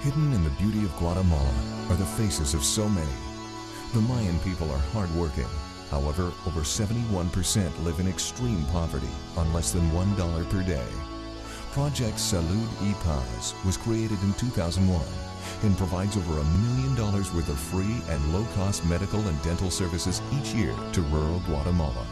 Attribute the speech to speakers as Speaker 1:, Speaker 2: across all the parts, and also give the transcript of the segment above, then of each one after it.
Speaker 1: Hidden in the beauty of Guatemala are the faces of so many. The Mayan people are hardworking. However, over 71% live in extreme poverty on less than $1 per day. Project Salud y Paz was created in 2001 and provides over $1 million worth of free and low-cost medical and dental services each year to rural Guatemala.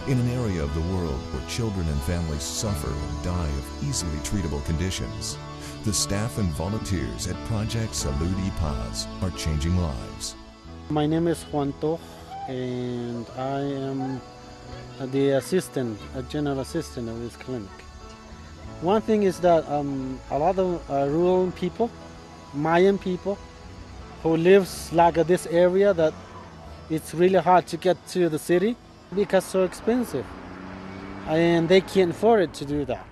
Speaker 1: In an area of the world where children and families suffer and die of easily treatable conditions, the staff and volunteers at Project Salud y Paz are changing lives.
Speaker 2: My name is Juanto, and I am the assistant, a general assistant of this clinic. One thing is that a lot of rural people, Mayan people, who lives like this area, that it's really hard to get to the city because it's so expensive, and they can't afford it to do that.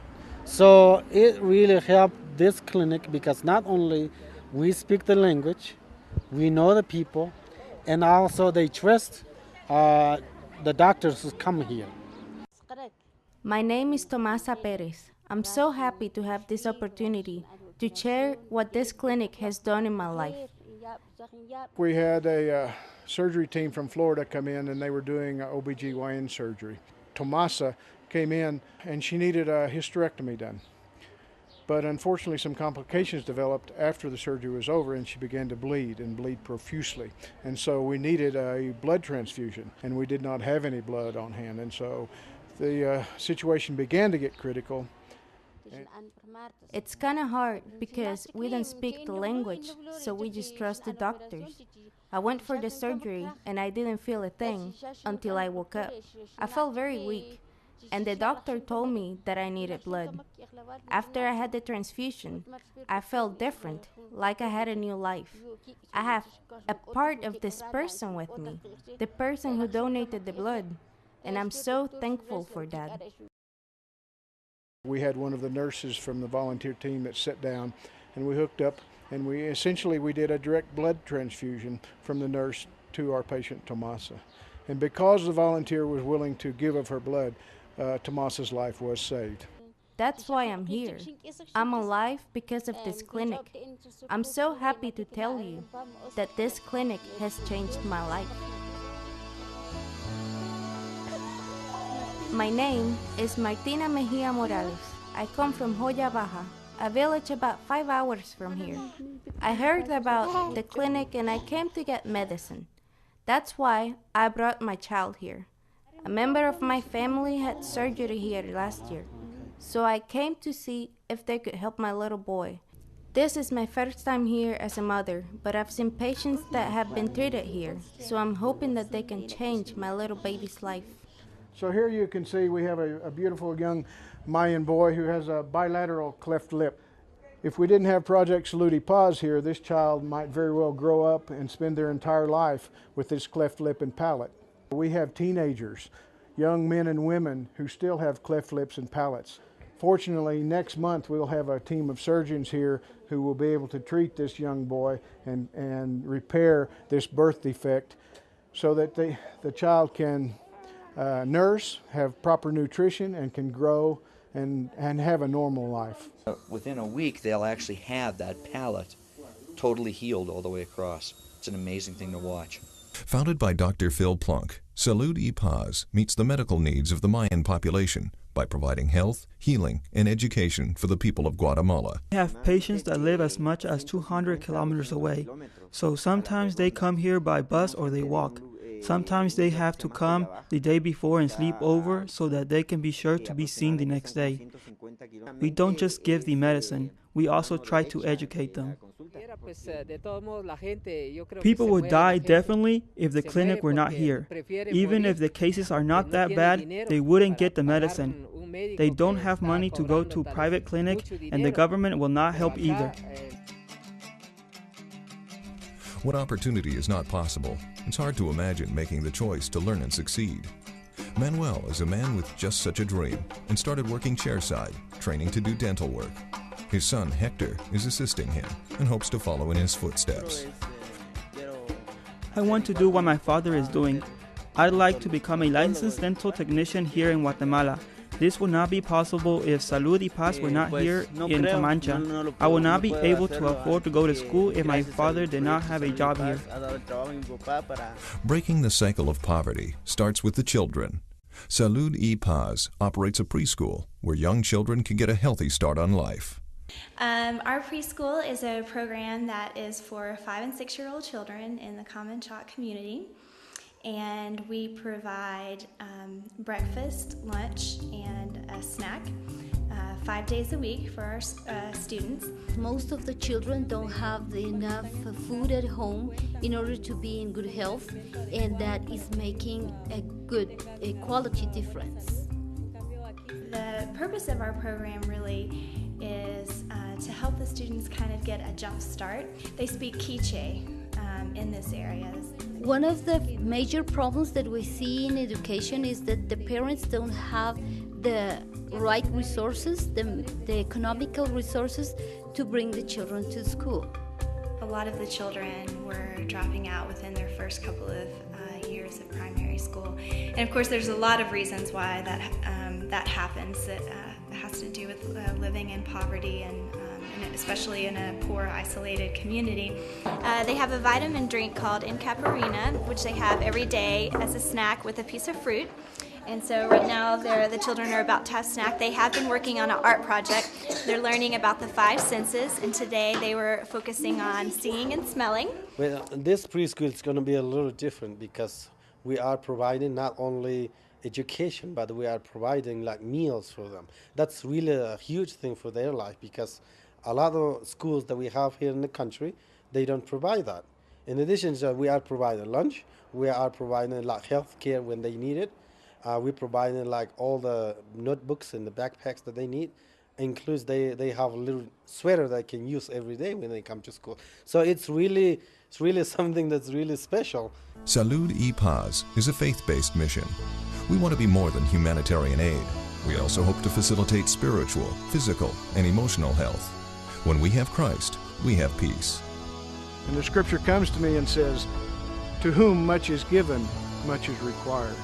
Speaker 2: So it really helped this clinic because not only we speak the language, we know the people, and also they trust the doctors who come here.
Speaker 3: My name is Tomasa Perez. I'm so happy to have this opportunity to share what this clinic has done in my life.
Speaker 4: We had a surgery team from Florida come in, and they were doing OBGYN surgery. Tomasa came in and she needed a hysterectomy done. But unfortunately some complications developed after the surgery was over, and she began to bleed and bleed profusely. And so we needed a blood transfusion, and we did not have any blood on hand. And so the situation began to get critical.
Speaker 3: It's kind of hard because we don't speak the language, so we just trust the doctors. I went for the surgery and I didn't feel a thing until I woke up. I felt very weak, and the doctor told me that I needed blood. After I had the transfusion, I felt different, like I had a new life. I have a part of this person with me, the person who donated the blood, and I'm so thankful for that.
Speaker 4: We had one of the nurses from the volunteer team that sat down, and we hooked up, and we did a direct blood transfusion from the nurse to our patient Tomasa. And because the volunteer was willing to give of her blood, Tomasa's life was saved.
Speaker 3: That's why I'm here. I'm alive because of this clinic. I'm so happy to tell you that this clinic has changed my life. My name is Martina Mejia Morales. I come from Joya Baja, a village about 5 hours from here. I heard about the clinic and I came to get medicine. That's why I brought my child here. A member of my family had surgery here last year, so I came to see if they could help my little boy. This is my first time here as a mother, but I've seen patients that have been treated here, so I'm hoping that they can change my little baby's life.
Speaker 4: So here you can see we have a beautiful young Mayan boy who has a bilateral cleft lip. If we didn't have Project Salud y Paz here, this child might very well grow up and spend their entire life with this cleft lip and palate. We have teenagers, young men and women who still have cleft lips and palates. Fortunately, next month we'll have a team of surgeons here who will be able to treat this young boy and repair this birth defect so that the child can nurse, have proper nutrition, and can grow and have a normal life.
Speaker 5: Within a week, they'll actually have that palate totally healed all the way across. It's an amazing thing to watch.
Speaker 1: Founded by Dr. Phil Plunk, Salud y Paz meets the medical needs of the Mayan population by providing health, healing, and education for the people of Guatemala.
Speaker 6: We have patients that live as much as 200 kilometers away, so sometimes they come here by bus or they walk. Sometimes they have to come the day before and sleep over so that they can be sure to be seen the next day. We don't just give the medicine, we also try to educate them. People would die definitely if the clinic were not here. Even if the cases are not that bad, they wouldn't get the medicine. They don't have money to go to a private clinic, and the government will not help either.
Speaker 1: What opportunity is not possible? It's hard to imagine making the choice to learn and succeed. Manuel is a man with just such a dream and started working chairside, training to do dental work. His son, Hector, is assisting him and hopes to follow in his footsteps.
Speaker 6: I want to do what my father is doing. I'd like to become a licensed dental technician here in Guatemala This would not be possible if Salud y Paz were not here in Camancha. I would not be able to afford to go to school if my father did not have a job here.
Speaker 1: Breaking the cycle of poverty starts with the children. Salud y Paz operates a preschool where young children can get a healthy start on life.
Speaker 7: Our preschool is a program that is for 5 and 6-year-old children in the Camancha community, and we provide breakfast, lunch, and a snack 5 days a week for our students.
Speaker 8: Most of the children don't have enough food at home in order to be in good health, and that is making a quality difference.
Speaker 7: The purpose of our program really is to help the students kind of get a jump start. They speak Quiche in this area.
Speaker 8: One of the major problems that we see in education is that the parents don't have the right resources, the economical resources to bring the children to school.
Speaker 7: A lot of the children were dropping out within their first couple of years of primary school. And of course there's a lot of reasons why that happens. It has to do with living in poverty and especially in a poor, isolated community. They have a vitamin drink called Incaparina, which they have every day as a snack with a piece of fruit. And so right now the children are about to have snack. They have been working on an art project. They're learning about the 5 senses, and today they were focusing on seeing and smelling.
Speaker 9: Well, this preschool is going to be a little different because we are providing not only education, but we are providing like meals for them. That's really a huge thing for their life because a lot of schools that we have here in the country, they don't provide that. In addition to that, we are providing lunch, we are providing like health care when they need it. We're providing like all the notebooks and the backpacks that they need. Includes they have a little sweater they can use every day when they come to school. So it's really something that's really special.
Speaker 1: Salud y Paz is a faith-based mission. We want to be more than humanitarian aid. We also hope to facilitate spiritual, physical, and emotional health. When we have Christ, we have peace.
Speaker 4: And the scripture comes to me and says, "To whom much is given, much is required."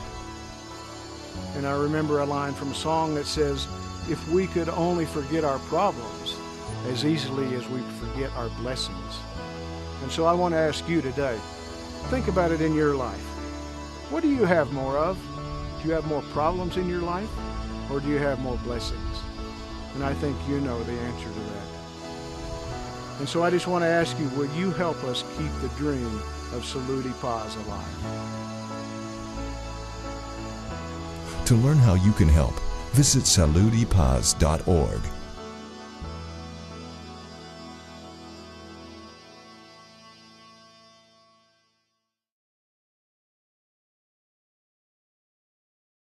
Speaker 4: And I remember a line from a song that says, "If we could only forget our problems as easily as we forget our blessings." And so I want to ask you today, think about it in your life. What do you have more of? Do you have more problems in your life, or do you have more blessings? And I think you know the answer to that. And so I just want to ask you, will you help us keep the dream of Salud y Paz alive?
Speaker 1: To learn how you can help, visit saludypaz.org.